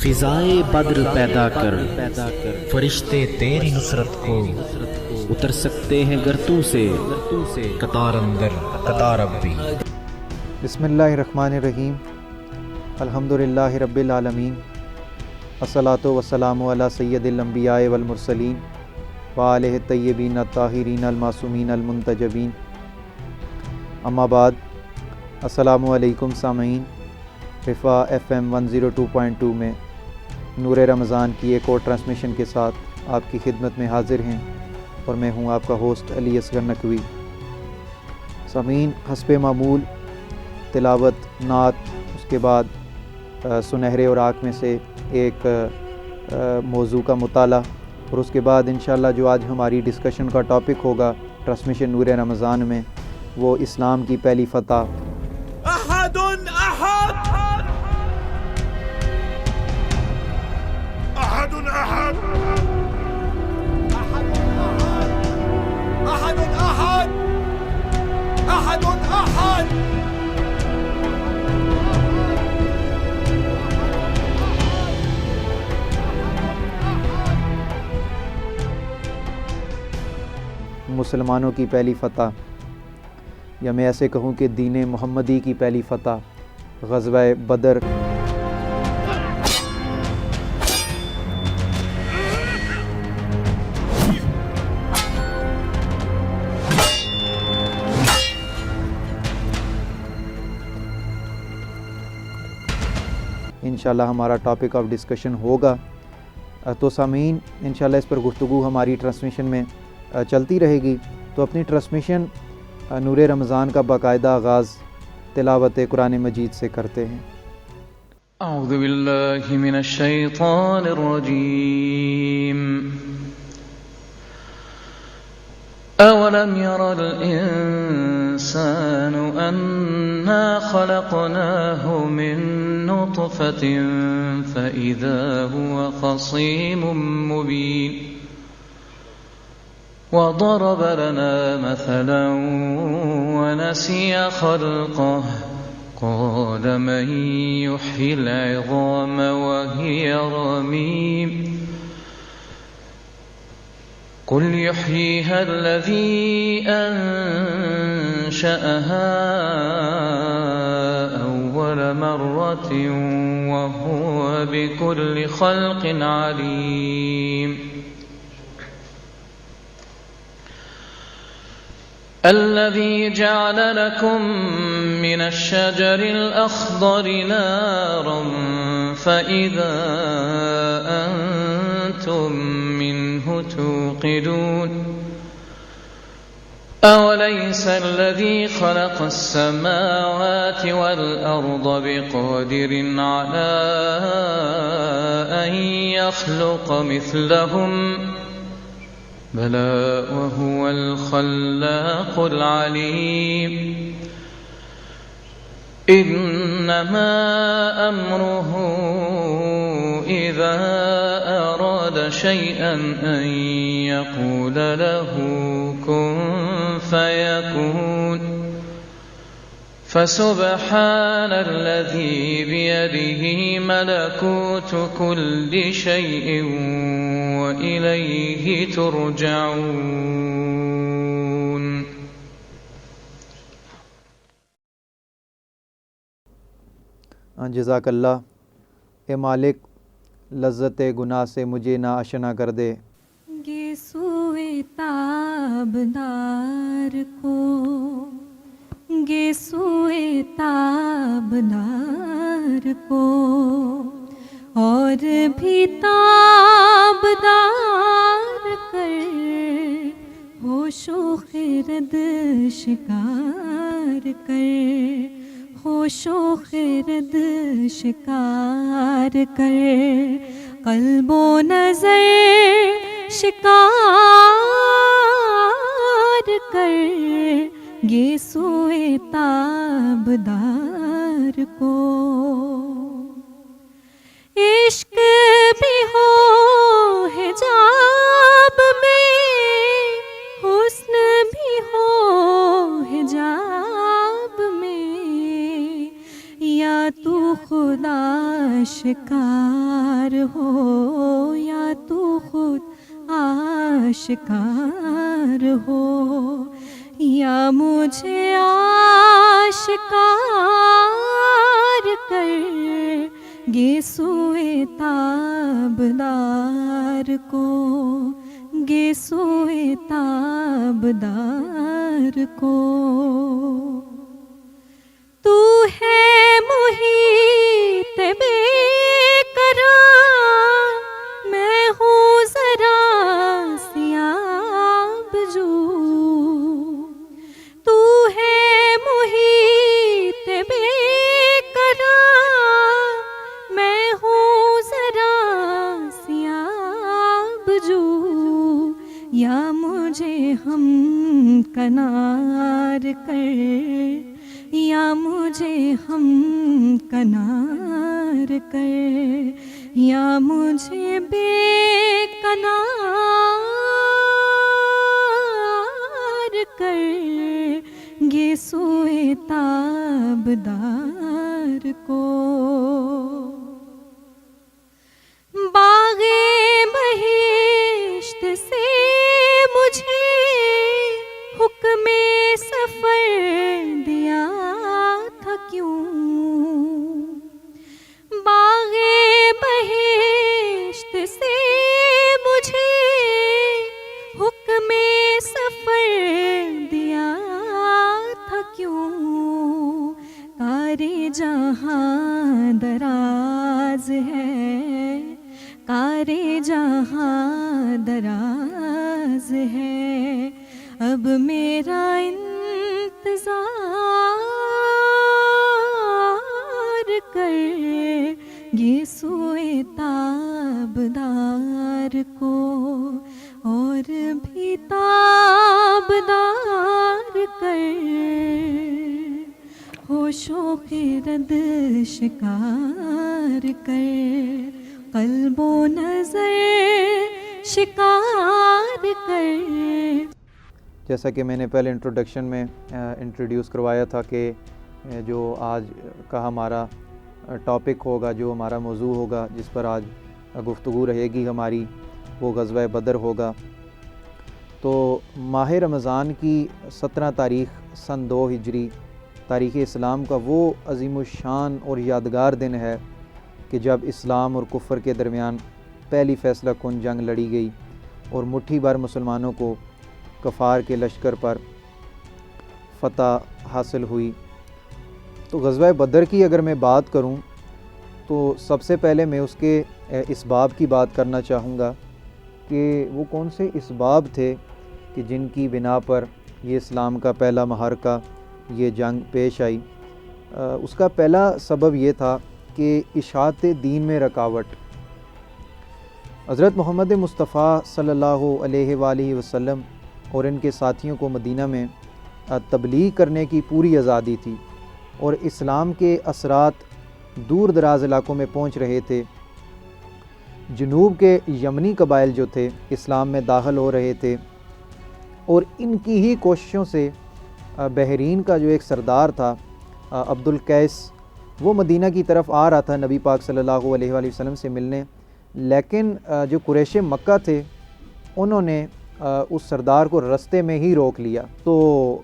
فضائے بدر پیدا کر فرشتے تیری نصرت کو اتر سکتے ہیں گرتوں سے قطار اندر قطار اب بھی۔ بسم اللہ الرحمن الرحیم، الحمدللہ رب العالمین، الصلاۃ والسلام علی سید الانبیاء والمرسلین وآلہ الطیبین الطاہرین المعصومین المنتجبین، اما بعد۔ السلام علیکم سامعین، رفا ایف ایم 102.2 میں نور رمضان کی ایک اور ٹرانسمیشن کے ساتھ آپ کی خدمت میں حاضر ہیں، اور میں ہوں آپ کا ہوسٹ علی اصغر نقوی۔ سامعین، حسب معمول تلاوت نعت، اس کے بعد سنہرے اوراق میں سے ایک موضوع کا مطالعہ، اور اس کے بعد انشاءاللہ جو آج ہماری ڈسکشن کا ٹاپک ہوگا ٹرانسمیشن نور رمضان میں، وہ اسلام کی پہلی فتح۔ احد احد احد احد احد احد احد احد مسلمانوں کی پہلی فتح، یا میں ایسے کہوں کہ دین محمدی کی پہلی فتح، غزوہ بدر۔ انشاءاللہ ہمارا ٹاپک آف ڈسکشن ہوگا، تو سامعین انشاءاللہ اس پر گفتگو ہماری ٹرانسمیشن میں چلتی رہے گی۔ تو اپنی ٹرانسمیشن نور رمضان کا باقاعدہ آغاز تلاوت قرآن مجید سے کرتے ہیں۔ اعوذ باللہ من الشیطان الرجیم۔ اولم یر الانسان انا خلقناہ من نطفة فاذا هو خصیم مبین وضرب لنا مثلا ونسي خلقه قال من يحيي العظام وهي رميم قل يحييها الذي أنشأها أول مرة وهو بكل خلق عليم الذي جعل لكم من الشجر الأخضر نارا فإذا أنتم منه توقدون أوليس الذي خلق السماوات والأرض بقادر على أن يخلق مثلهم بلى وهو الخلاق العليم إنما أمره إذا أراد شيئا أن يقول له كن فيكون فسبحان الذي بيده ملكوت كل شيء وإليه ترجعون۔ جزاک اللہ۔ اے مالک، لذت گناہ سے مجھے نہ آشنا کر دے۔ گے سوئے تابدار کو، گے سوئے تابدار کو، اور بھی تابدار کر، ہوش و خرد شکار کر، ہوش و خرد شکار کر، قلب و نظر شکار کر، گے سوئے تابدار کو۔ عشق بھی ہو حجاب میں، حسن بھی ہو حجاب میں، یا تو خود آشکار ہو یا تو خود آشکار ہو یا مجھے آشکار کر گے سوئے تابدار کو گے سوئے تابدار کو تو ہے محیط بے قرار میں ہوں ذرا سیاب جو تو ہے محیط بے قرار میں ہوں ذرا سیاب جو یا مجھے ہم کنار کر یا مجھے ہم کنار کر یا مجھے بے کنار کر گے سوئے تابدار کو باغ بہشت سے مجھے حکم سفر دیا تھا کیوں باغ بہشت سے مجھے حکم سفر دیا تھا کیوں کار جہاں دراز ہے کار جہاں دراز ہے اب میرا انتظار کر گے سوئے تابدار کو اور بھی تابدار کر ہوشوں کے رد شکار کر قلب و نظر شکار کر. جیسا کہ میں نے پہلے انٹروڈکشن میں انٹروڈیوس کروایا تھا کہ جو آج کا ہمارا ٹاپک ہوگا، جو ہمارا موضوع ہوگا، جس پر آج گفتگو رہے گی ہماری، وہ غزوہ بدر ہوگا. تو ماہ رمضان کی 17 تاریخ سن 2 ہجری تاریخ اسلام کا وہ عظیم الشان اور یادگار دن ہے کہ جب اسلام اور کفر کے درمیان پہلی فیصلہ کن جنگ لڑی گئی اور مٹھی بھر مسلمانوں کو کفار کے لشکر پر فتح حاصل ہوئی. تو غزوہ بدر کی اگر میں بات کروں تو سب سے پہلے میں اس کے اسباب کی بات کرنا چاہوں گا کہ وہ کون سے اسباب تھے کہ جن کی بنا پر یہ اسلام کا پہلا محرکہ، یہ جنگ پیش آئی. اس کا پہلا سبب یہ تھا کہ اشاعت دین میں رکاوٹ. حضرت محمد مصطفیٰ صلی اللہ علیہ وآلہ وسلم اور ان کے ساتھیوں کو مدینہ میں تبلیغ کرنے کی پوری آزادی تھی اور اسلام کے اثرات دور دراز علاقوں میں پہنچ رہے تھے. جنوب کے یمنی قبائل جو تھے اسلام میں داخل ہو رہے تھے اور ان کی ہی کوششوں سے بحرین کا جو ایک سردار تھا عبد القیس، وہ مدینہ کی طرف آ رہا تھا نبی پاک صلی اللہ علیہ وآلہ وسلم سے ملنے، لیکن جو قریش مکہ تھے انہوں نے اس سردار کو رستے میں ہی روک لیا. تو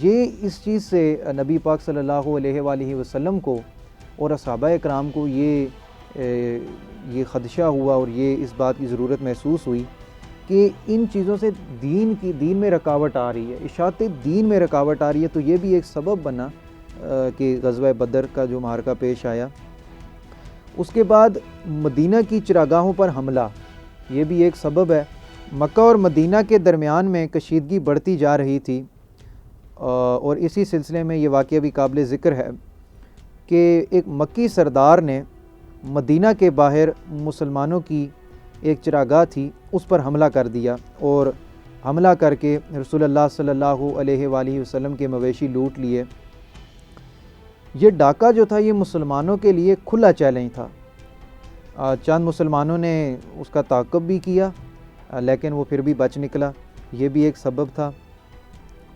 یہ اس چیز سے نبی پاک صلی اللہ علیہ وآلہ وسلم کو اور صحابہ اکرام کو یہ خدشہ ہوا اور یہ اس بات کی ضرورت محسوس ہوئی کہ ان چیزوں سے دین میں رکاوٹ آ رہی ہے، اشاعت دین میں رکاوٹ آ رہی ہے. تو یہ بھی ایک سبب بنا کہ غزوہ بدر کا جو معرکہ پیش آیا. اس کے بعد مدینہ کی چراگاہوں پر حملہ، یہ بھی ایک سبب ہے. مکہ اور مدینہ کے درمیان میں کشیدگی بڑھتی جا رہی تھی اور اسی سلسلے میں یہ واقعہ بھی قابل ذکر ہے کہ ایک مکی سردار نے مدینہ کے باہر مسلمانوں کی ایک چراگاہ تھی اس پر حملہ کر دیا اور حملہ کر کے رسول اللہ صلی اللہ علیہ وآلہ وسلم کے مویشی لوٹ لیے. یہ ڈاکہ جو تھا یہ مسلمانوں کے لیے کھلا چیلنج تھا. چند مسلمانوں نے اس کا تعاقب بھی کیا لیکن وہ پھر بھی بچ نکلا. یہ بھی ایک سبب تھا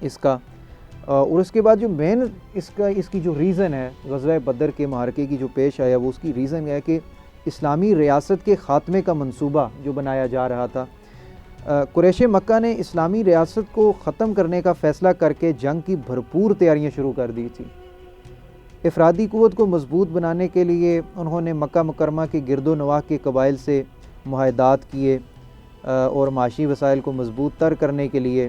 اس کا. اور اس کے بعد جو مین اس کی جو ریزن ہے غزوہ بدر کے معرکے کی جو پیش آیا وہ اس کی ریزن ہے کہ اسلامی ریاست کے خاتمے کا منصوبہ جو بنایا جا رہا تھا۔ قریش مکہ نے اسلامی ریاست کو ختم کرنے کا فیصلہ کر کے جنگ کی بھرپور تیاریاں شروع کر دی تھی۔ افرادی قوت کو مضبوط بنانے کے لیے انہوں نے مکہ مکرمہ کے گرد و نواح کے قبائل سے معاہدات کیے اور معاشی وسائل کو مضبوط تر کرنے کے لیے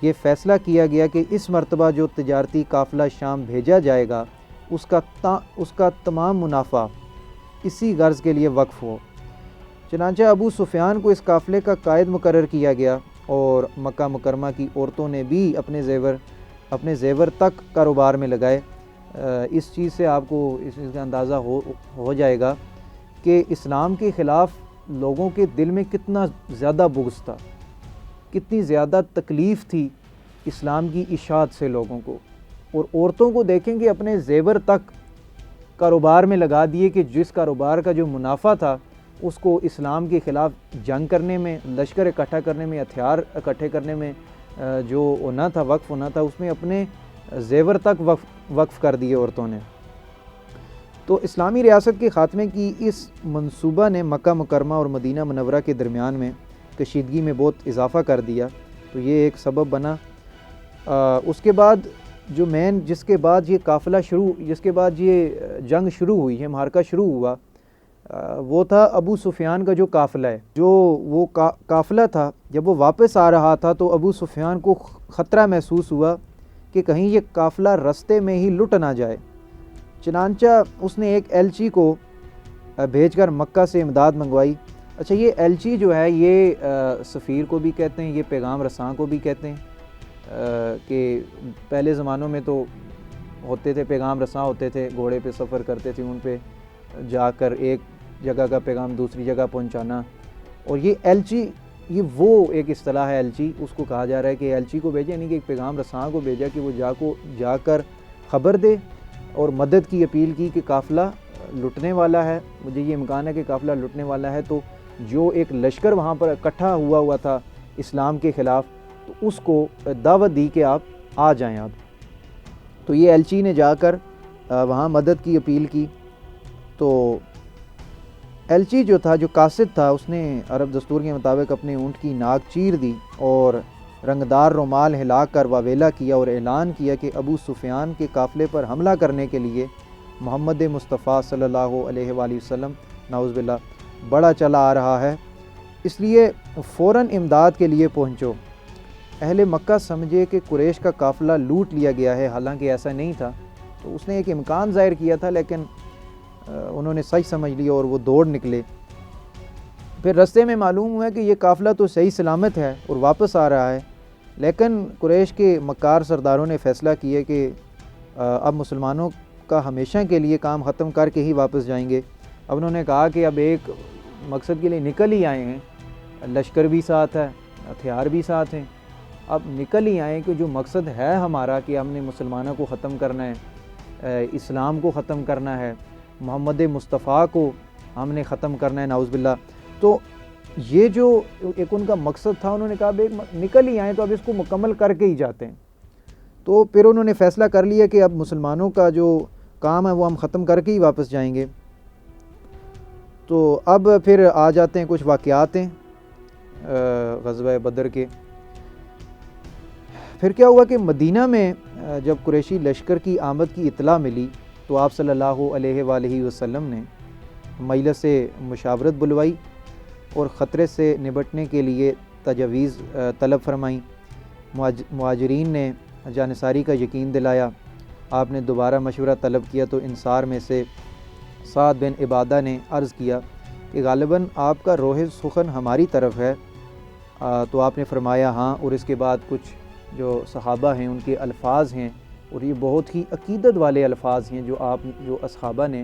یہ فیصلہ کیا گیا کہ اس مرتبہ جو تجارتی قافلہ شام بھیجا جائے گا اس کا تمام منافع اسی غرض کے لیے وقف ہو۔ چنانچہ ابو سفیان کو اس قافلے کا قائد مقرر کیا گیا اور مکہ مکرمہ کی عورتوں نے بھی اپنے زیور تک کاروبار میں لگائے۔ اس چیز سے آپ کو اس کا اندازہ ہو جائے گا کہ اسلام کے خلاف لوگوں کے دل میں کتنا زیادہ بغض تھا، کتنی زیادہ تکلیف تھی اسلام کی اشاعت سے لوگوں کو۔ اور عورتوں کو دیکھیں کہ اپنے زیور تک کاروبار میں لگا دیے کہ جس کاروبار کا جو منافع تھا اس کو اسلام کے خلاف جنگ کرنے میں، لشکر اکٹھا کرنے میں، ہتھیار اکٹھے کرنے میں جو ہونا تھا، وقف ہونا تھا، اس میں اپنے زیور تک وقف کر دیے عورتوں نے۔ تو اسلامی ریاست کے خاتمے کی اس منصوبہ نے مکہ مکرمہ اور مدینہ منورہ کے درمیان میں کشیدگی میں بہت اضافہ کر دیا، تو یہ ایک سبب بنا۔ اس کے بعد جو جس کے بعد یہ جنگ شروع ہوئی ہے، معرکہ شروع ہوا، وہ تھا ابو سفیان کا جو قافلہ ہے۔ جو وہ قافلہ تھا جب وہ واپس آ رہا تھا تو ابو سفیان کو خطرہ محسوس ہوا کہ کہیں یہ قافلہ رستے میں ہی لٹ نہ جائے۔ چنانچہ اس نے ایک ایلچی کو بھیج کر مکہ سے امداد منگوائی۔ اچھا، یہ ایلچی جو ہے یہ سفیر کو بھی کہتے ہیں، یہ پیغام رساں کو بھی کہتے ہیں، کہ پہلے زمانوں میں تو ہوتے تھے پیغام رساں ہوتے تھے، گھوڑے پہ سفر کرتے تھے، ان پہ جا کر ایک جگہ کا پیغام دوسری جگہ پہنچانا۔ اور یہ ایلچی، یہ وہ ایک اصطلاح ہے ایلچی، اس کو کہا جا رہا ہے کہ ایلچی کو بھیجا، یعنی کہ ایک پیغام رساں کو بھیجا کہ وہ جا کر خبر دے اور مدد کی اپیل کی کہ قافلہ لٹنے والا ہے، مجھے یہ امکان ہے کہ قافلہ لٹنے والا ہے، تو جو ایک لشکر وہاں پر اکٹھا ہوا تھا اسلام کے خلاف، تو اس کو دعوت دی کہ آپ آ جائیں آپ۔ تو یہ ایلچی نے جا کر وہاں مدد کی اپیل کی۔ تو ایلچی جو تھا، جو قاصد تھا، اس نے عرب دستور کے مطابق اپنے اونٹ کی ناک چیر دی اور رنگدار رومال ہلا کر واویلا کیا اور اعلان کیا کہ ابو سفیان کے قافلے پر حملہ کرنے کے لیے محمد مصطفیٰ صلی اللہ علیہ وآلہ وسلم نعوذ باللہ بڑا چلا آ رہا ہے، اس لیے فوراً امداد کے لیے پہنچو۔ اہل مکہ سمجھے کہ قریش کا قافلہ لوٹ لیا گیا ہے، حالانکہ ایسا نہیں تھا، تو اس نے ایک امکان ظاہر کیا تھا، لیکن انہوں نے سچ سمجھ لیا اور وہ دوڑ نکلے۔ پھر رستے میں معلوم ہوا کہ یہ قافلہ تو صحیح سلامت ہے اور واپس آ رہا ہے، لیکن قریش کے مکار سرداروں نے فیصلہ کیا کہ اب مسلمانوں کا ہمیشہ کے لیے کام ختم کر کے ہی واپس جائیں گے۔ اب انہوں نے کہا کہ اب ایک مقصد کے لیے نکل ہی آئے ہیں، لشکر بھی ساتھ ہے، ہتھیار بھی ساتھ ہیں، اب نکل ہی آئے کہ جو مقصد ہے ہمارا کہ ہم نے مسلمانوں کو ختم کرنا ہے، اسلام کو ختم کرنا ہے، محمد مصطفیٰ کو ہم نے ختم کرنا ہے، نعوذ باللہ۔ تو یہ جو ایک ان کا مقصد تھا، انہوں نے کہا نکل ہی آئے تو اب اس کو مکمل کر کے ہی جاتے ہیں۔ تو پھر انہوں نے فیصلہ کر لیا کہ اب مسلمانوں کا جو کام ہے وہ ہم ختم کر کے ہی واپس جائیں گے۔ تو اب پھر آ جاتے ہیں کچھ واقعات ہیں غزوہ بدر کے۔ پھر کیا ہوا کہ مدینہ میں جب قریشی لشکر کی آمد کی اطلاع ملی تو آپ صلی اللہ علیہ وآلہ وسلم نے مجلس مشاورت بلوائی اور خطرے سے نبٹنے کے لیے تجاویز طلب فرمائیں۔ مہاجرین نے جانصاری کا یقین دلایا۔ آپ نے دوبارہ مشورہ طلب کیا تو انصار میں سے سعد بن عبادہ نے عرض کیا کہ غالباً آپ کا روح سخن ہماری طرف ہے، تو آپ نے فرمایا ہاں، اور اس کے بعد کچھ جو صحابہ ہیں ان کے الفاظ ہیں، اور یہ بہت ہی عقیدت والے الفاظ ہیں جو اصحابہ نے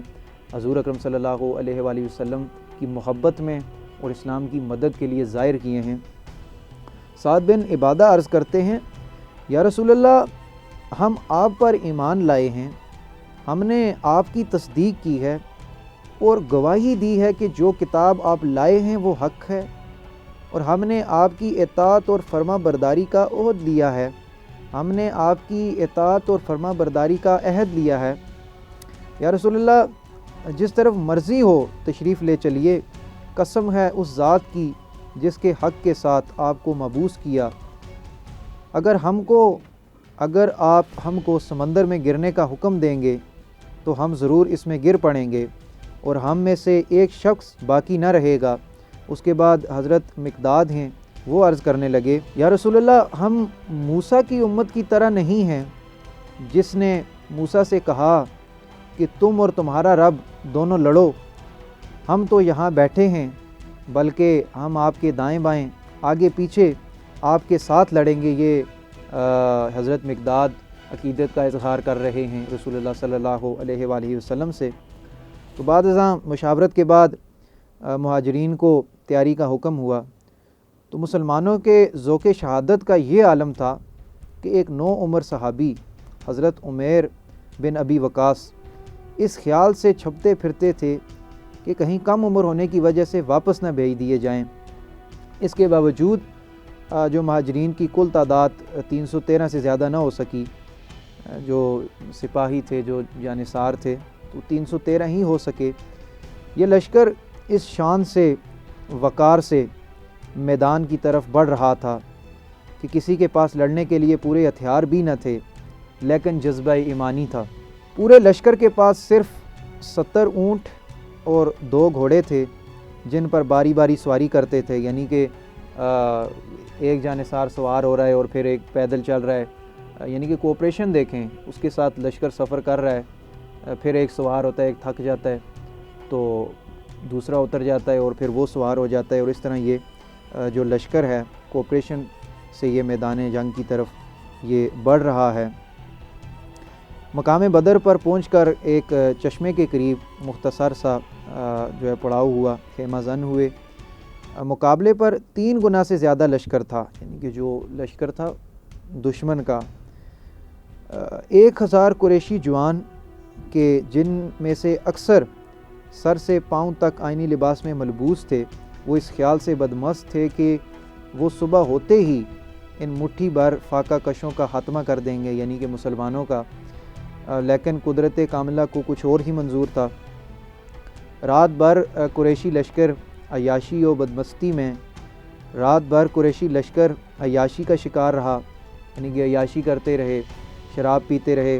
حضور اکرم صلی اللہ علیہ وآلہ وسلم کی محبت میں اور اسلام کی مدد کے لیے ظاہر کیے ہیں۔ سعد بن عبادہ عرض کرتے ہیں، یا رسول اللہ، ہم آپ پر ایمان لائے ہیں، ہم نے آپ کی تصدیق کی ہے اور گواہی دی ہے کہ جو کتاب آپ لائے ہیں وہ حق ہے، اور ہم نے آپ کی اطاعت اور فرما برداری کا عہد لیا ہے۔ ہم نے آپ کی اطاعت اور فرما برداری کا عہد لیا ہے۔ یا رسول اللہ جس طرف مرضی ہو تشریف لے چلیے، قسم ہے اس ذات کی جس کے حق کے ساتھ آپ کو مبعوث کیا، اگر آپ ہم کو سمندر میں گرنے کا حکم دیں گے تو ہم ضرور اس میں گر پڑیں گے اور ہم میں سے ایک شخص باقی نہ رہے گا۔ اس کے بعد حضرت مقداد ہیں، وہ عرض کرنے لگے یا رسول اللہ ہم موسیٰ کی امت کی طرح نہیں ہیں جس نے موسیٰ سے کہا کہ تم اور تمہارا رب دونوں لڑو، ہم تو یہاں بیٹھے ہیں، بلکہ ہم آپ کے دائیں بائیں آگے پیچھے آپ کے ساتھ لڑیں گے۔ یہ حضرت مقداد عقیدت کا اظہار کر رہے ہیں رسول اللہ صلی اللہ علیہ وآلہ وسلم سے۔ تو بعد ازاں مشاورت کے بعد مہاجرین کو تیاری کا حکم ہوا۔ تو مسلمانوں کے ذوق شہادت کا یہ عالم تھا کہ ایک نو عمر صحابی حضرت عمیر بن ابی وقاص اس خیال سے چھپتے پھرتے تھے کہ کہیں کم عمر ہونے کی وجہ سے واپس نہ بھیج دیے جائیں۔ اس کے باوجود جو مہاجرین کی کل تعداد 313 سے زیادہ نہ ہو سکی، جو سپاہی تھے جو جانثار تھے تو 313 ہی ہو سکے۔ یہ لشکر اس شان سے وقار سے میدان کی طرف بڑھ رہا تھا کہ کسی کے پاس لڑنے کے لیے پورے ہتھیار بھی نہ تھے، لیکن جذبہ ایمانی تھا۔ پورے لشکر کے پاس صرف 70 اونٹ اور 2 گھوڑے تھے جن پر باری باری سواری کرتے تھے، یعنی کہ ایک جانثار سوار ہو رہا ہے اور پھر ایک پیدل چل رہا ہے، یعنی کہ کوپریشن دیکھیں، اس کے ساتھ لشکر سفر کر رہا ہے، پھر ایک سوار ہوتا ہے، ایک تھک جاتا ہے تو دوسرا اتر جاتا ہے اور پھر وہ سوار ہو جاتا ہے، اور اس طرح یہ جو لشکر ہے کوپریشن سے یہ میدان جنگ کی طرف یہ بڑھ رہا ہے۔ مقام بدر پر پہنچ کر ایک چشمے کے قریب مختصر سا جو ہے پڑاؤ ہوا، خیمہ زن ہوئے۔ مقابلے پر 3 گنا سے زیادہ لشکر تھا، یعنی کہ جو لشکر تھا دشمن کا۔ 1000 قریشی جوان کہ جن میں سے اکثر سر سے پاؤں تک آئینی لباس میں ملبوس تھے، وہ اس خیال سے بدمست تھے کہ وہ صبح ہوتے ہی ان مٹھی بھر فاقہ کشوں کا خاتمہ کر دیں گے، یعنی کہ مسلمانوں کا، لیکن قدرت کاملہ کو کچھ اور ہی منظور تھا۔ رات بھر قریشی لشکر عیاشی و بدمستی میں، رات بھر قریشی لشکر عیاشی کا شکار رہا، یعنی کہ عیاشی کرتے رہے، شراب پیتے رہے۔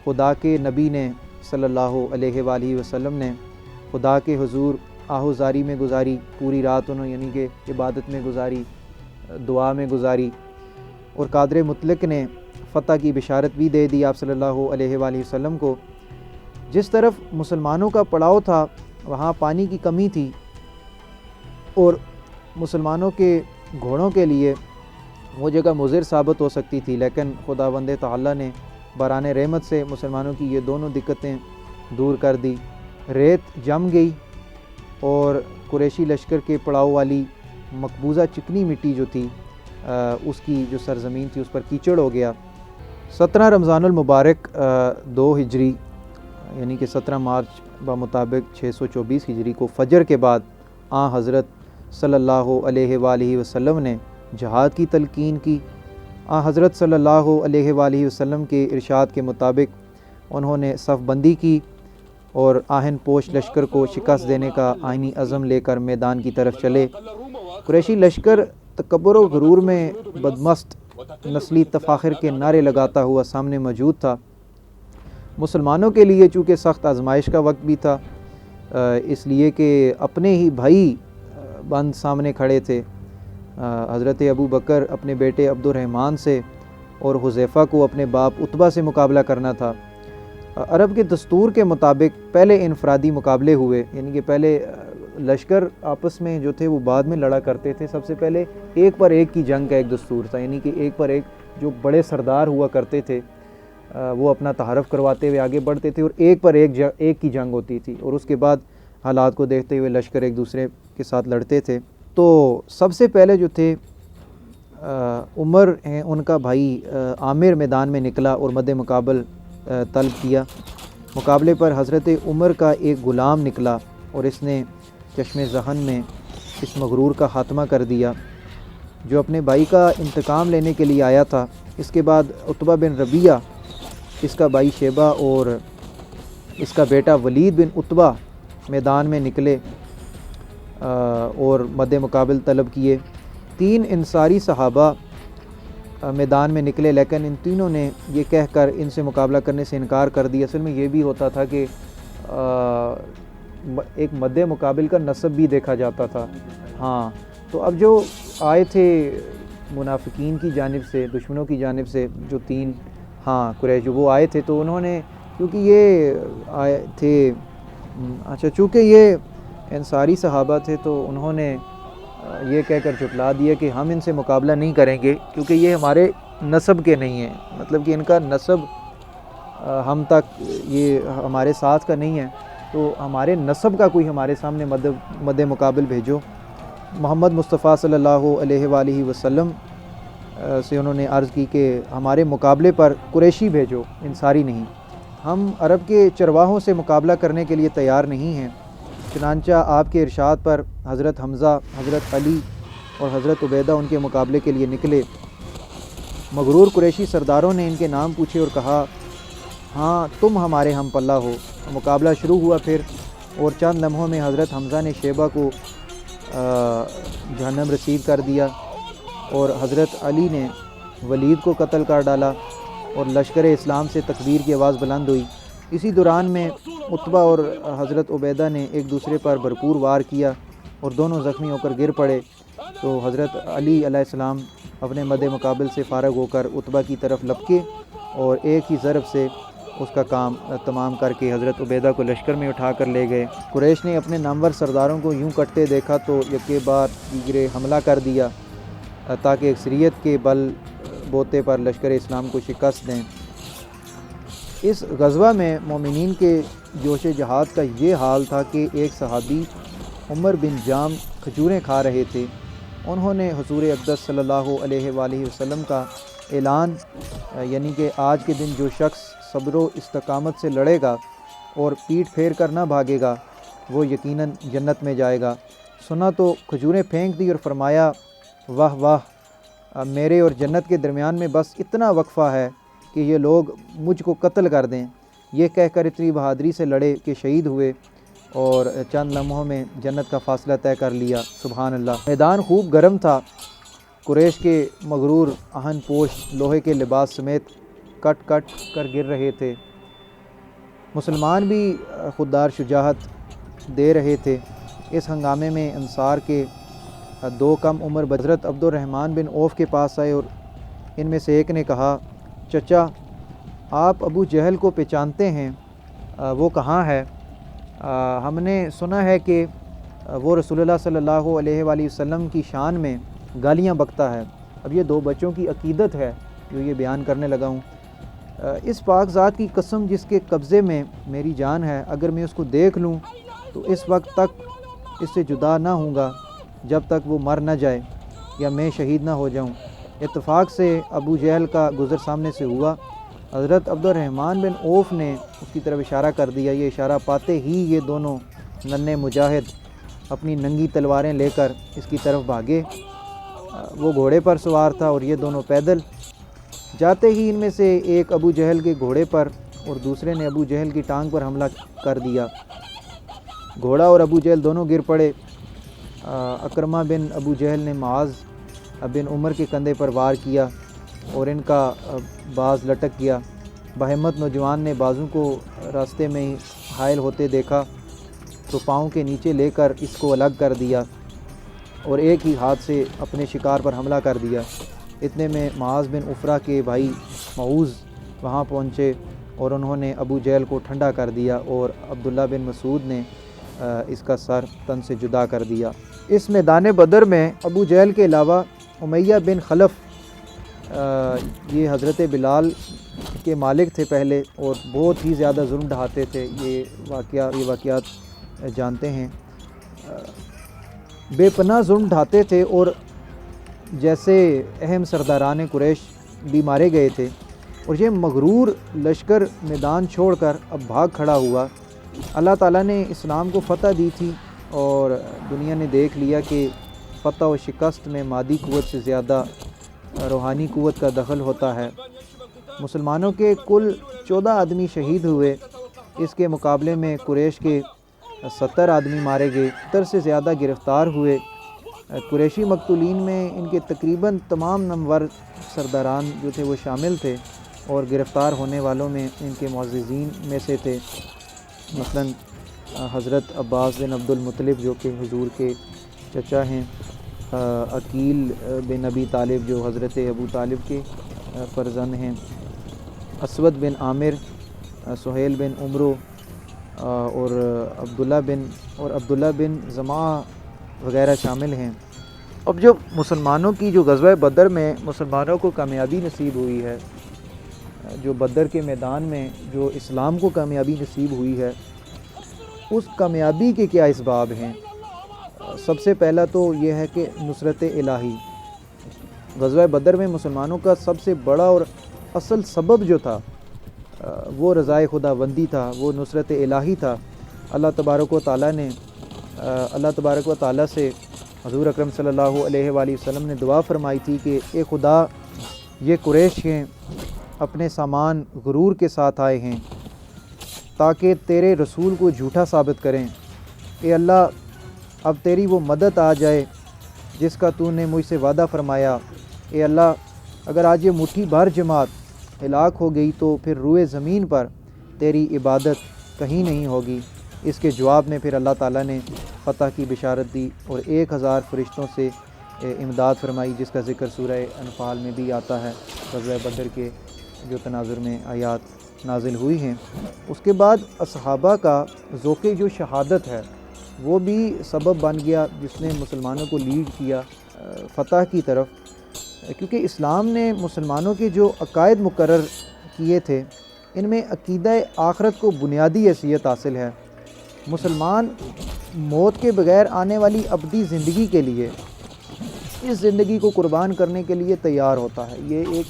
خدا کے نبی نے صلی اللہ علیہ وآلہ وسلم نے خدا کے حضور آہوزاری میں گزاری، پوری رات انہوں یعنی کہ عبادت میں گزاری، دعا میں گزاری، اور قادر مطلق نے فتح کی بشارت بھی دے دی آپ صلی اللہ علیہ وآلہ وسلم کو۔ جس طرف مسلمانوں کا پڑاؤ تھا وہاں پانی کی کمی تھی اور مسلمانوں کے گھوڑوں کے لیے وہ جگہ مضر ثابت ہو سکتی تھی، لیکن خداوند تعالیٰ نے باران رحمت سے مسلمانوں کی یہ دونوں دقتیں دور کر دی۔ ریت جم گئی اور قریشی لشکر کے پڑاؤ والی مقبوضہ چکنی مٹی جو تھی اس کی جو سرزمین تھی اس پر کیچڑ ہو گیا۔ 17 رمضان المبارک 2 ہجری یعنی کہ 17 مارچ بمطابق 624 ہجری کو فجر کے بعد حضرت صلی اللہ علیہ وآلہ وسلم نے جہاد کی تلقین کی۔ حضرت صلی اللہ علیہ وآلہ وسلم کے ارشاد کے مطابق انہوں نے صف بندی کی اور آہن پوش لشکر کو شکست دینے کا آئینی عزم لے کر میدان کی طرف چلے۔ قریشی لشکر تکبر و غرور میں بدمست نسلی تفاخر کے نعرے لگاتا ہوا سامنے موجود تھا۔ مسلمانوں کے لیے چونکہ سخت آزمائش کا وقت بھی تھا، اس لیے کہ اپنے ہی بھائی بند سامنے کھڑے تھے۔ حضرت ابو بکر اپنے بیٹے عبد الرحمن سے اور حذیفہ کو اپنے باپ عتبہ سے مقابلہ کرنا تھا۔ عرب کے دستور کے مطابق پہلے انفرادی مقابلے ہوئے، یعنی کہ پہلے لشکر آپس میں جو تھے وہ بعد میں لڑا کرتے تھے، سب سے پہلے ایک پر ایک کی جنگ کا ایک دستور تھا، یعنی کہ ایک پر ایک جو بڑے سردار ہوا کرتے تھے وہ اپنا تعارف کرواتے ہوئے آگے بڑھتے تھے اور ایک پر ایک کی جنگ ہوتی تھی، اور اس کے بعد حالات کو دیکھتے ہوئے لشکر ایک دوسرے کے ساتھ لڑتے تھے۔ تو سب سے پہلے جو تھے عمر ہیں ان کا بھائی عامر میدان میں نکلا اور مد مقابل طلب کیا۔ مقابلے پر حضرت عمر کا ایک غلام نکلا اور اس نے چشم ذہن میں اس مغرور کا خاتمہ کر دیا جو اپنے بھائی کا انتقام لینے کے لیے آیا تھا۔ اس کے بعد عتبہ بن ربیعہ، اس کا بھائی شیبہ اور اس کا بیٹا ولید بن عتبہ میدان میں نکلے اور مد مقابل طلب کیے۔ 3 انصاری صحابہ میدان میں نکلے، لیکن ان تینوں نے یہ کہہ کر ان سے مقابلہ کرنے سے انکار کر دیا۔ اصل میں یہ بھی ہوتا تھا کہ ایک مد مقابل کا نسب بھی دیکھا جاتا تھا۔ ہاں، تو اب جو آئے تھے منافقین کی جانب سے، دشمنوں کی جانب سے جو 3 قریش وہ آئے تھے، تو انہوں نے کیونکہ یہ آئے تھے چونکہ یہ انصاری صحابہ تھے، تو انہوں نے یہ کہہ کر جھٹلا دیا کہ ہم ان سے مقابلہ نہیں کریں گے کیونکہ یہ ہمارے نسب کے نہیں ہیں، مطلب کہ ان کا نسب ہم تک یہ ہمارے ساتھ کا نہیں ہے، تو ہمارے نسب کا کوئی ہمارے سامنے مد مقابل بھیجو۔ محمد مصطفیٰ صلی اللہ علیہ وآلہ وسلم سے انہوں نے عرض کی کہ ہمارے مقابلے پر قریشی بھیجو، انصاری نہیں، ہم عرب کے چرواہوں سے مقابلہ کرنے کے لیے تیار نہیں ہیں۔ چنانچہ آپ کے ارشاد پر حضرت حمزہ، حضرت علی اور حضرت عبیدہ ان کے مقابلے کے لیے نکلے۔ مغرور قریشی سرداروں نے ان کے نام پوچھے اور کہا ہاں تم ہمارے ہم پلہ ہو۔ مقابلہ شروع ہوا پھر، اور چند لمحوں میں حضرت حمزہ نے شیبہ کو جہنم رسید کر دیا اور حضرت علی نے ولید کو قتل کر ڈالا اور لشکر اسلام سے تکبیر کی آواز بلند ہوئی۔ اسی دوران میں عتبہ اور حضرت عبیدہ نے ایک دوسرے پر بھرپور وار کیا اور دونوں زخمی ہو کر گر پڑے، تو حضرت علی علیہ السلام اپنے مد مقابل سے فارغ ہو کر عتبہ کی طرف لپکے اور ایک ہی ضرب سے اس کا کام تمام کر کے حضرت عبیدہ کو لشکر میں اٹھا کر لے گئے۔ قریش نے اپنے نامور سرداروں کو یوں کٹتے دیکھا تو یکے بار دیگرے حملہ کر دیا تاکہ اکثریت کے بل بوتے پر لشکر اسلام کو شکست دیں۔ اس غزوہ میں مومنین کے جوش جہاد کا یہ حال تھا کہ ایک صحابی عمر بن جام کھجوریں کھا رہے تھے۔ انہوں نے حضور اقدس صلی اللہ علیہ وآلہ وسلم کا اعلان، یعنی کہ آج کے دن جو شخص صبر و استقامت سے لڑے گا اور پیٹھ پھیر کر نہ بھاگے گا وہ یقیناً جنت میں جائے گا، سنا تو کھجوریں پھینک دی اور فرمایا واہ واہ، میرے اور جنت کے درمیان میں بس اتنا وقفہ ہے کہ یہ لوگ مجھ کو قتل کر دیں۔ یہ کہہ کر اتنی بہادری سے لڑے کہ شہید ہوئے اور چند لمحوں میں جنت کا فاصلہ طے کر لیا۔ سبحان اللہ۔ میدان خوب گرم تھا۔ قریش کے مغرور آہن پوش لوہے کے لباس سمیت کٹ کٹ کر گر رہے تھے۔ مسلمان بھی خوددار شجاعت دے رہے تھے۔ اس ہنگامے میں انصار کے 2 کم عمر حضرت عبد الرحمن بن عوف کے پاس آئے اور ان میں سے ایک نے کہا چچا آپ ابو جہل کو پہچانتے ہیں؟ وہ کہاں ہے؟ ہم نے سنا ہے کہ وہ رسول اللہ صلی اللہ علیہ وآلہ وسلم کی شان میں گالیاں بکتا ہے۔ اب یہ 2 بچوں کی عقیدت ہے جو یہ بیان کرنے لگا ہوں۔ اس پاک ذات کی قسم جس کے قبضے میں میری جان ہے، اگر میں اس کو دیکھ لوں تو اس وقت تک اس سے جدا نہ ہوں گا جب تک وہ مر نہ جائے یا میں شہید نہ ہو جاؤں۔ اتفاق سے ابو جہل کا گزر سامنے سے ہوا۔ حضرت عبد الرحمن بن عوف نے اس کی طرف اشارہ کر دیا۔ یہ اشارہ پاتے ہی یہ دونوں ننھے مجاہد اپنی ننگی تلواریں لے کر اس کی طرف بھاگے۔ وہ گھوڑے پر سوار تھا اور یہ دونوں پیدل۔ جاتے ہی ان میں سے ایک ابو جہل کے گھوڑے پر اور دوسرے نے ابو جہل کی ٹانگ پر حملہ کر دیا۔ گھوڑا اور ابو جہل دونوں گر پڑے۔ اکرمہ بن ابو جہل نے معاذ بن عمر کے کندھے پر وار کیا اور ان کا باز لٹک گیا۔ بہمت نوجوان نے بازو کو راستے میں ہی حائل ہوتے دیکھا تو پاؤں کے نیچے لے کر اس کو الگ کر دیا اور ایک ہی ہاتھ سے اپنے شکار پر حملہ کر دیا۔ اتنے میں معاذ بن عفرہ کے بھائی معوذ وہاں پہنچے اور انہوں نے ابو جہل کو ٹھنڈا کر دیا اور عبداللہ بن مسعود نے اس کا سر تن سے جدا کر دیا۔ اس میدان بدر میں ابو جہل کے علاوہ امیہ بن خلف، یہ حضرت بلال کے مالک تھے پہلے اور بہت ہی زیادہ ظلم ڈھاتے تھے، یہ واقعات جانتے ہیں، بے پناہ ظلم ڈھاتے تھے اور جیسے اہم سرداران قریش بھی مارے گئے تھے، اور یہ مغرور لشکر میدان چھوڑ کر اب بھاگ کھڑا ہوا۔ اللہ تعالیٰ نے اسلام کو فتح دی تھی اور دنیا نے دیکھ لیا کہ فتح و شکست میں مادی قوت سے زیادہ روحانی قوت کا دخل ہوتا ہے۔ مسلمانوں کے کل 14 آدمی شہید ہوئے، اس کے مقابلے میں قریش کے 70 آدمی مارے گئے، 70 سے زیادہ گرفتار ہوئے۔ قریشی مقتولین میں ان کے تقریباً تمام نامور سرداران جو تھے وہ شامل تھے، اور گرفتار ہونے والوں میں ان کے معززین میں سے تھے مثلاً حضرت عباس بن عبد المطلب جو کہ حضور کے چچا ہیں، عقیل بن ابی طالب جو حضرت ابو طالب کے فرزند ہیں، اسود بن عامر، سہیل بن عمرو اور عبداللہ بن زمعہ وغیرہ شامل ہیں۔ اب جو مسلمانوں کی جو غزوہ بدر میں مسلمانوں کو کامیابی نصیب ہوئی ہے، جو بدر کے میدان میں جو اسلام کو کامیابی نصیب ہوئی ہے، اس کامیابی کے کیا اسباب ہیں؟ سب سے پہلا تو یہ ہے کہ نصرت الہی۔ غزوہ بدر میں مسلمانوں کا سب سے بڑا اور اصل سبب جو تھا وہ رضائے خداوندی تھا، وہ نصرت الہی تھا۔ اللہ تبارک و تعالیٰ سے حضور اکرم صلی اللہ علیہ وآلہ وسلم نے دعا فرمائی تھی کہ اے خدا، یہ قریش ہیں اپنے سامان غرور کے ساتھ آئے ہیں تاکہ تیرے رسول کو جھوٹا ثابت کریں۔ اے اللہ، اب تیری وہ مدد آ جائے جس کا تو نے مجھ سے وعدہ فرمایا۔ اے اللہ، اگر آج یہ مٹھی بھر جماعت ہلاک ہو گئی تو پھر روئے زمین پر تیری عبادت کہیں نہیں ہوگی۔ اس کے جواب میں پھر اللہ تعالیٰ نے فتح کی بشارت دی اور 1000 فرشتوں سے امداد فرمائی، جس کا ذکر سورہ انفال میں بھی آتا ہے، غزوہ بدر کے جو تناظر میں آیات نازل ہوئی ہیں۔ اس کے بعد اصحابہ کا ذوق جو شہادت ہے وہ بھی سبب بن گیا جس نے مسلمانوں کو لیڈ کیا فتح کی طرف، کیونکہ اسلام نے مسلمانوں کے جو عقائد مقرر کیے تھے ان میں عقیدہ آخرت کو بنیادی حیثیت حاصل ہے۔ مسلمان موت کے بغیر آنے والی ابدی زندگی کے لیے اس زندگی کو قربان کرنے کے لیے تیار ہوتا ہے۔ یہ ایک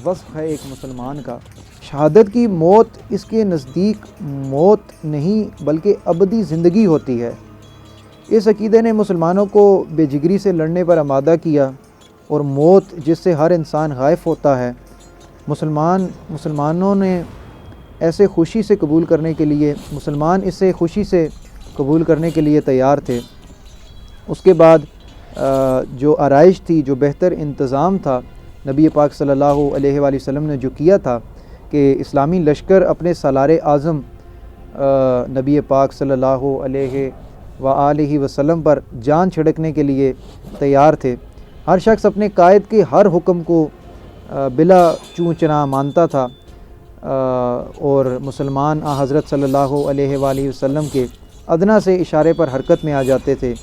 وصف ہے ایک مسلمان کا۔ شہادت کی موت اس کے نزدیک موت نہیں بلکہ ابدی زندگی ہوتی ہے۔ اس عقیدے نے مسلمانوں کو بے جگری سے لڑنے پر آمادہ کیا، اور موت جس سے ہر انسان خائف ہوتا ہے مسلمانوں نے ایسے خوشی سے قبول کرنے کے لیے اسے خوشی سے قبول کرنے کے لیے تیار تھے۔ اس کے بعد جو آرائش تھی، جو بہتر انتظام تھا، نبی پاک صلی اللہ علیہ وآلہ وسلم نے جو کیا تھا کہ اسلامی لشکر اپنے سالار اعظم نبی پاک صلی اللہ علیہ وآلہ وسلم پر جان چھڑکنے کے لیے تیار تھے۔ ہر شخص اپنے قائد کے ہر حکم کو بلا چوں چرا مانتا تھا، اور مسلمان حضرت صلی اللہ علیہ وآلہ وسلم کے ادنا سے اشارے پر حرکت میں آ جاتے تھے،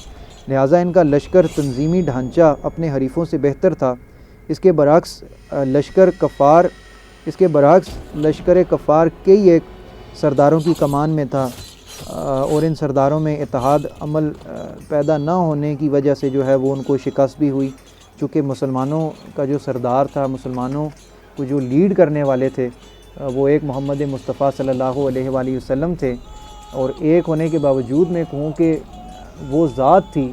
لہٰذا ان کا لشکر تنظیمی ڈھانچہ اپنے حریفوں سے بہتر تھا۔ اس کے برعکس لشکر کفار کئی ایک سرداروں کی کمان میں تھا، اور ان سرداروں میں اتحاد عمل پیدا نہ ہونے کی وجہ سے جو ہے وہ ان کو شکست بھی ہوئی، چونکہ مسلمانوں کا جو سردار تھا، مسلمانوں کو جو لیڈ کرنے والے تھے، وہ ایک محمد مصطفیٰ صلی اللہ علیہ وآلہ وسلم تھے، اور ایک ہونے کے باوجود میں کہوں کہ وہ ذات تھی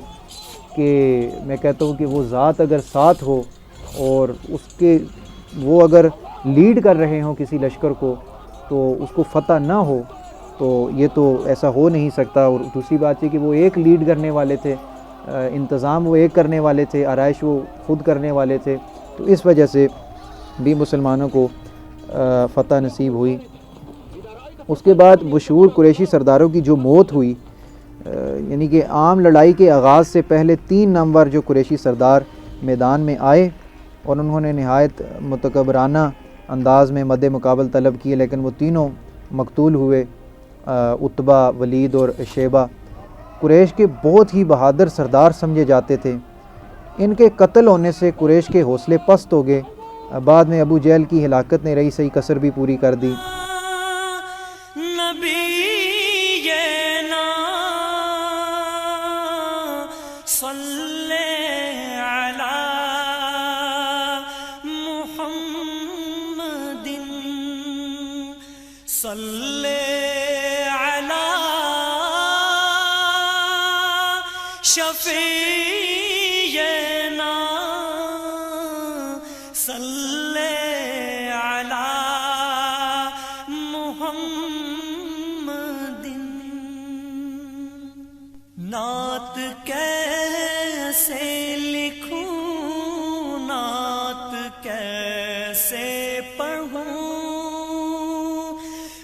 کہ میں کہتا ہوں کہ وہ ذات اگر ساتھ ہو اور وہ اگر لیڈ کر رہے ہوں کسی لشکر کو تو اس کو فتح نہ ہو تو یہ تو ایسا ہو نہیں سکتا۔ اور دوسری بات یہ کہ وہ ایک لیڈ کرنے والے تھے، انتظام وہ ایک کرنے والے تھے، آرائش وہ خود کرنے والے تھے، تو اس وجہ سے بھی مسلمانوں کو فتح نصیب ہوئی۔ اس کے بعد مشہور قریشی سرداروں کی جو موت ہوئی، یعنی کہ عام لڑائی کے آغاز سے پہلے 3 نامور جو قریشی سردار میدان میں آئے اور انہوں نے نہایت متکبرانہ انداز میں مد مقابل طلب کیے، لیکن وہ تینوں مقتول ہوئے، عتبہ، ولید اور شیبہ۔ قریش کے بہت ہی بہادر سردار سمجھے جاتے تھے۔ ان کے قتل ہونے سے قریش کے حوصلے پست ہو گئے۔ بعد میں ابو جہل کی ہلاکت نے رہی صحیح کسر بھی پوری کر دی۔ نعت کیسے لکھوں، نعت کیسے پڑھوں،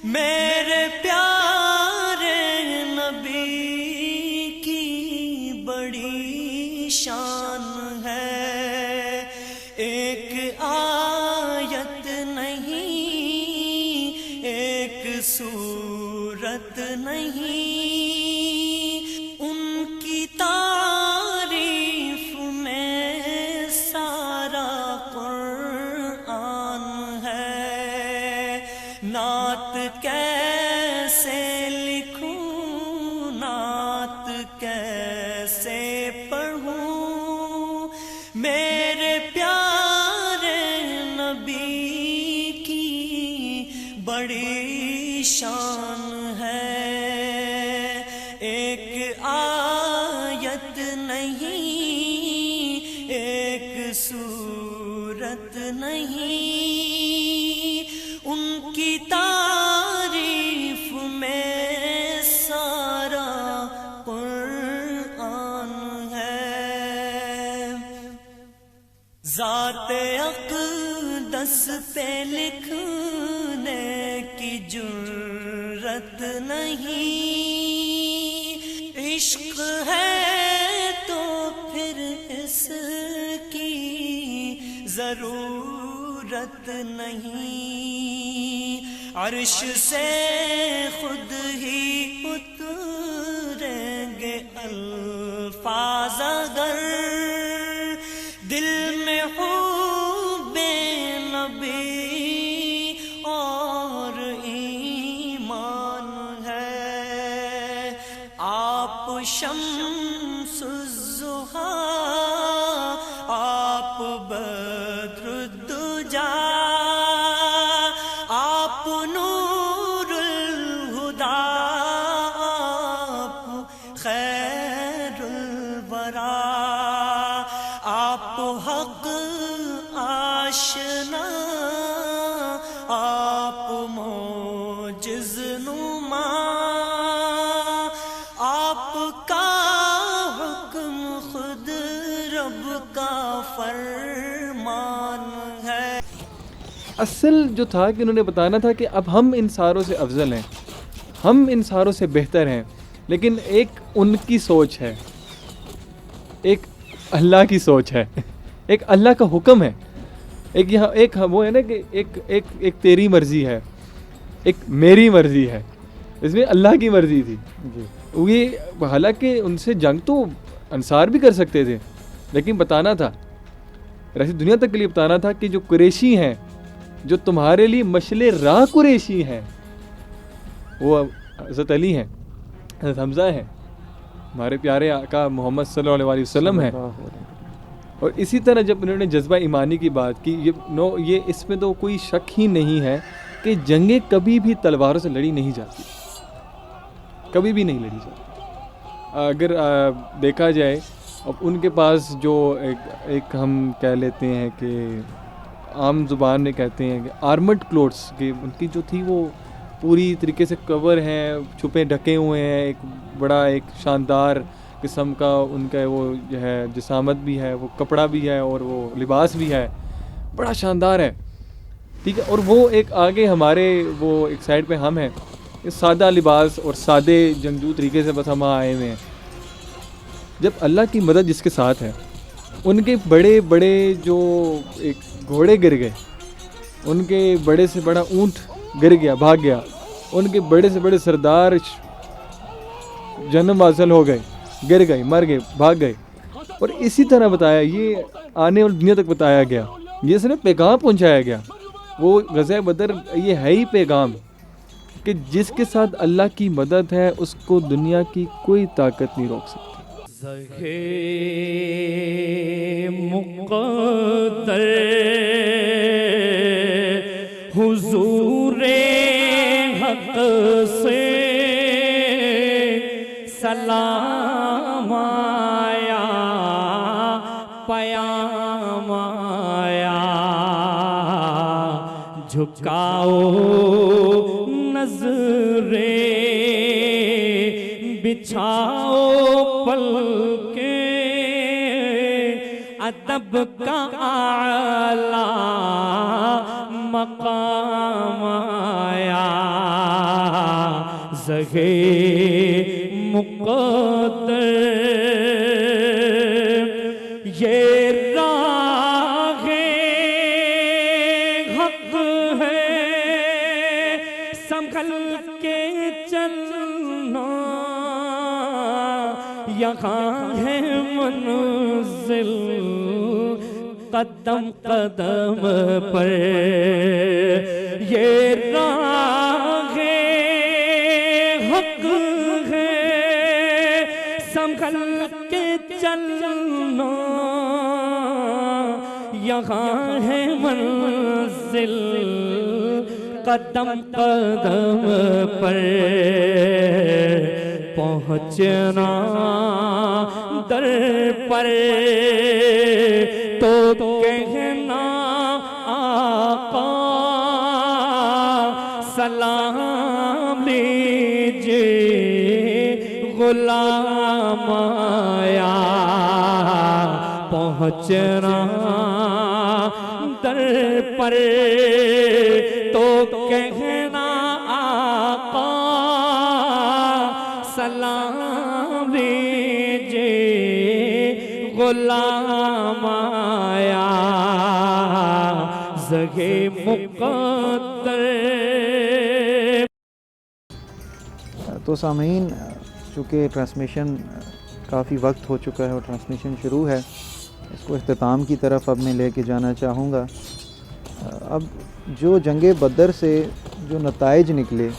میرے پیارے نبی کی بڑی شان ہے، ایک آیت نہیں، ایک سورت نہیں، نعت کیسے لکھوں، نعت کیسے پڑھوں، میرے پیارے نبی کی بڑی شان ہے، ایک آیت نہیں، ایک سورت نہیں، ان کی تعریف میں سارا قرآن ہے۔ ذات اقدس پہ لکھنے کی جرت نہیں، عشق ہے تو پھر اس کی ضرورت نہیں، عرش سے خود ہی اتریں گے الفاظ اگر دل میں حب نبی اور ایمان ہے۔ آپ شمس الضحیٰ، آپ بدر الدجا، آپ نور الہدیٰ، آپ خیر الورا، آپ حق آشنا، آپ معجز نما، آپ کا حکم خود رب کا فرمان ہے۔ اصل جو تھا کہ انہوں نے بتانا تھا کہ اب ہم ان ساروں سے افضل ہیں، ہم ان ساروں سے بہتر ہیں، لیکن ایک ان کی سوچ ہے، ایک اللہ کی سوچ ہے، ایک اللہ کا حکم ہے، ایک یہاں ایک وہ ہے نا کہ ایک تیری مرضی ہے، ایک میری مرضی ہے، اس میں اللہ کی مرضی تھی جی یہ، حالانکہ ان سے جنگ تو انصار بھی کر سکتے تھے، لیکن بتانا تھا ایسی دنیا تک کے لیے بتانا تھا کہ جو قریشی ہیں، جو تمہارے لیے مشعل راہ قریشی ہیں، وہ حضرت علی ہیں، حضرت حمزہ ہیں، ہمارے پیارے آقا محمد صلی اللہ علیہ وسلم ہیں۔ اور اسی طرح جب انہوں نے جذبہ ایمانی کی بات کی، یہ اس میں تو کوئی شک ہی نہیں ہے کہ جنگیں کبھی بھی تلواروں سے لڑی نہیں جاتی، کبھی بھی نہیں لڑی جاتی۔ اگر دیکھا جائے اب ان کے پاس جو ایک ہم کہہ لیتے ہیں کہ عام زبان میں کہتے ہیں کہ آرمڈ کلوتھس، کہ ان کی جو تھی وہ پوری طریقے سے کور ہیں، چھپے ڈھکے ہوئے ہیں، ایک بڑا ایک شاندار قسم کا ان کا وہ جو ہے جسامت بھی ہے، وہ کپڑا بھی ہے اور وہ لباس بھی ہے، بڑا شاندار ہے، ٹھیک ہے۔ اور وہ ایک آگے ہمارے وہ ایک سائڈ پہ ہم ہیں، سادہ لباس اور سادے جنگجو طریقے سے بس ہم آئے ہوئے ہیں۔ جب اللہ کی مدد جس کے ساتھ ہے، ان کے بڑے بڑے جو ایک گھوڑے گر گئے، ان کے بڑے سے بڑا اونٹ گر گیا، بھاگ گیا، ان کے بڑے سے بڑے سردار جنم حاصل ہو گئے، گر گئے، مر گئے، بھاگ گئے۔ اور اسی طرح بتایا، یہ آنے والی دنیا تک بتایا گیا، یہ صرف پیغام پہنچایا گیا۔ وہ غزوہ بدر یہ ہے ہی پیغام کہ جس کے ساتھ اللہ کی مدد ہے اس کو دنیا کی کوئی طاقت نہیں روک سکتی۔ مقدر حضور حق سے سلام آیا، پیام آیا، جھکاؤ نظریں بچھاؤ پل کے ادب کا اعلیٰ مقام آیا زہے مقدر یہ راہ حق ہے سنبھل کے چلنا یہاں ہے منزل قدم قدم پر یہ راہ حق ہے سنبھل کے چلنا یہاں ہے منزل قدم قدم پر پہنچنا در پر تو کہنا آقا سلام لیجئے غلام آیا پہنچنا در پر تو کہنا آقا سلام لیجئے غلام آیا زگے مقدر. تو سامعین چونکہ ٹرانسمیشن کافی وقت ہو چکا ہے اور ٹرانسمیشن شروع ہے، اس کو اختتام کی طرف اب میں لے کے جانا چاہوں گا. اب جو جنگ بدر سے جو نتائج نکلے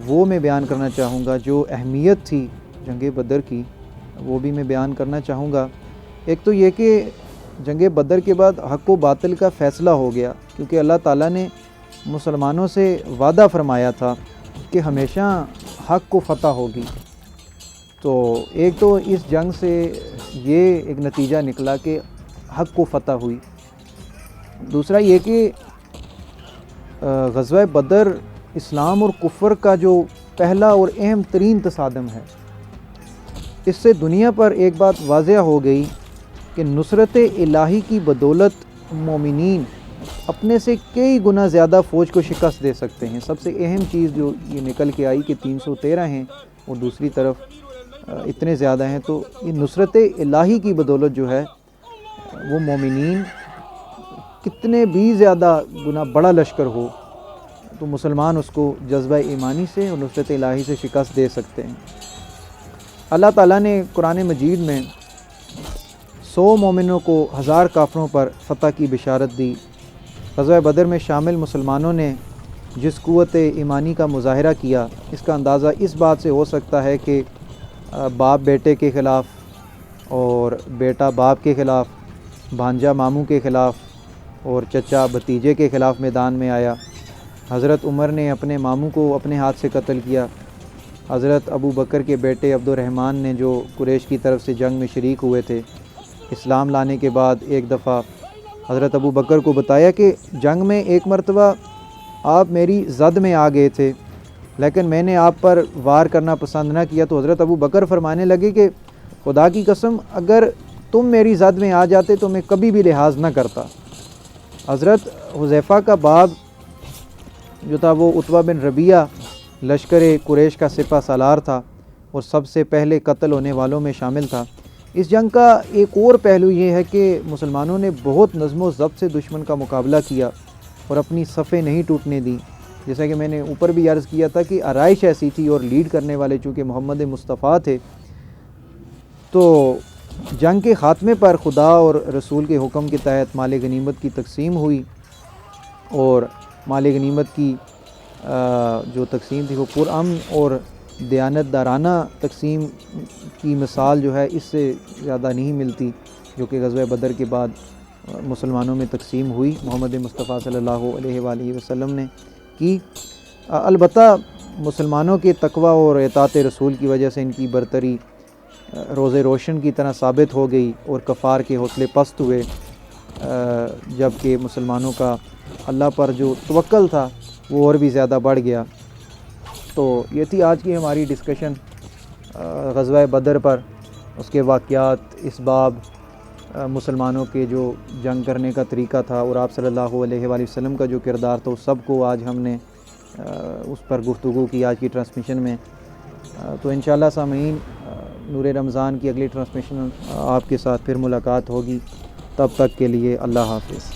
وہ میں بیان کرنا چاہوں گا. جو اہمیت تھی جنگ بدر کی وہ بھی میں بیان کرنا چاہوں گا. ایک تو یہ کہ جنگ بدر کے بعد حق و باطل کا فیصلہ ہو گیا، کیونکہ اللہ تعالیٰ نے مسلمانوں سے وعدہ فرمایا تھا کہ ہمیشہ حق کو فتح ہوگی. تو ایک تو اس جنگ سے یہ ایک نتیجہ نکلا کہ حق کو فتح ہوئی. دوسرا یہ کہ غزوہ بدر اسلام اور کفر کا جو پہلا اور اہم ترین تصادم ہے. اس سے دنیا پر ایک بات واضح ہو گئی کہ نصرت الہی کی بدولت مومنین اپنے سے کئی گنا زیادہ فوج کو شکست دے سکتے ہیں. سب سے اہم چیز جو یہ نکل کے آئی کہ 313 ہیں اور دوسری طرف اتنے زیادہ ہیں. تو یہ نصرت الہی کی بدولت جو ہے وہ مومنین کتنے بھی زیادہ گنا بڑا لشکر ہو تو مسلمان اس کو جذبہ ایمانی سے اور نصرت الہی سے شکست دے سکتے ہیں. اللہ تعالیٰ نے قرآن مجید میں 100 مومنوں کو 1000 کافروں پر فتح کی بشارت دی. غزوہ بدر میں شامل مسلمانوں نے جس قوت ایمانی کا مظاہرہ کیا، اس کا اندازہ اس بات سے ہو سکتا ہے کہ باپ بیٹے کے خلاف اور بیٹا باپ کے خلاف، بھانجا ماموں کے خلاف اور چچا بھتیجے کے خلاف میدان میں آیا. حضرت عمر نے اپنے ماموں کو اپنے ہاتھ سے قتل کیا. حضرت ابو بکر کے بیٹے عبد الرحمن نے جو قریش کی طرف سے جنگ میں شریک ہوئے تھے، اسلام لانے کے بعد ایک دفعہ حضرت ابو بکر کو بتایا کہ جنگ میں ایک مرتبہ آپ میری زد میں آ گئے تھے لیکن میں نے آپ پر وار کرنا پسند نہ کیا. تو حضرت ابو بکر فرمانے لگے کہ خدا کی قسم اگر تم میری زد میں آ جاتے تو میں کبھی بھی لحاظ نہ کرتا. حضرت حذیفہ کا باب جو تھا وہ عتبہ بن ربیعہ لشکر قریش کا سپہ سالار تھا اور سب سے پہلے قتل ہونے والوں میں شامل تھا. اس جنگ کا ایک اور پہلو یہ ہے کہ مسلمانوں نے بہت نظم و ضبط سے دشمن کا مقابلہ کیا اور اپنی صفیں نہیں ٹوٹنے دی. جیسا کہ میں نے اوپر بھی عرض کیا تھا کہ آرائش ایسی تھی اور لیڈ کرنے والے چونکہ محمد مصطفیٰ تھے. تو جنگ کے خاتمے پر خدا اور رسول کے حکم کے تحت مال غنیمت کی تقسیم ہوئی اور مال غنیمت کی جو تقسیم تھی وہ پرامن اور دیانت دارانہ تقسیم کی مثال جو ہے اس سے زیادہ نہیں ملتی جو کہ غزوہ بدر کے بعد مسلمانوں میں تقسیم ہوئی محمد مصطفیٰ صلی اللہ علیہ وآلہ وسلم نے کی. البتہ مسلمانوں کے تقوی اور اطاعت رسول کی وجہ سے ان کی برتری روز روشن کی طرح ثابت ہو گئی اور کفار کے حوصلے پست ہوئے، جبکہ مسلمانوں کا اللہ پر جو توکل تھا وہ اور بھی زیادہ بڑھ گیا. تو یہ تھی آج کی ہماری ڈسکشن غزوہ بدر پر، اس کے واقعات، اس باب مسلمانوں کے جو جنگ کرنے کا طریقہ تھا اور آپ صلی اللہ علیہ وآلہ وسلم کا جو کردار تھا، اس سب کو آج ہم نے اس پر گفتگو کی آج کی ٹرانسمیشن میں۔ تو انشاءاللہ سامعین، نور رمضان کی اگلی ٹرانسمیشن آپ کے ساتھ پھر ملاقات ہوگی، تب تک کے لیے اللہ حافظ۔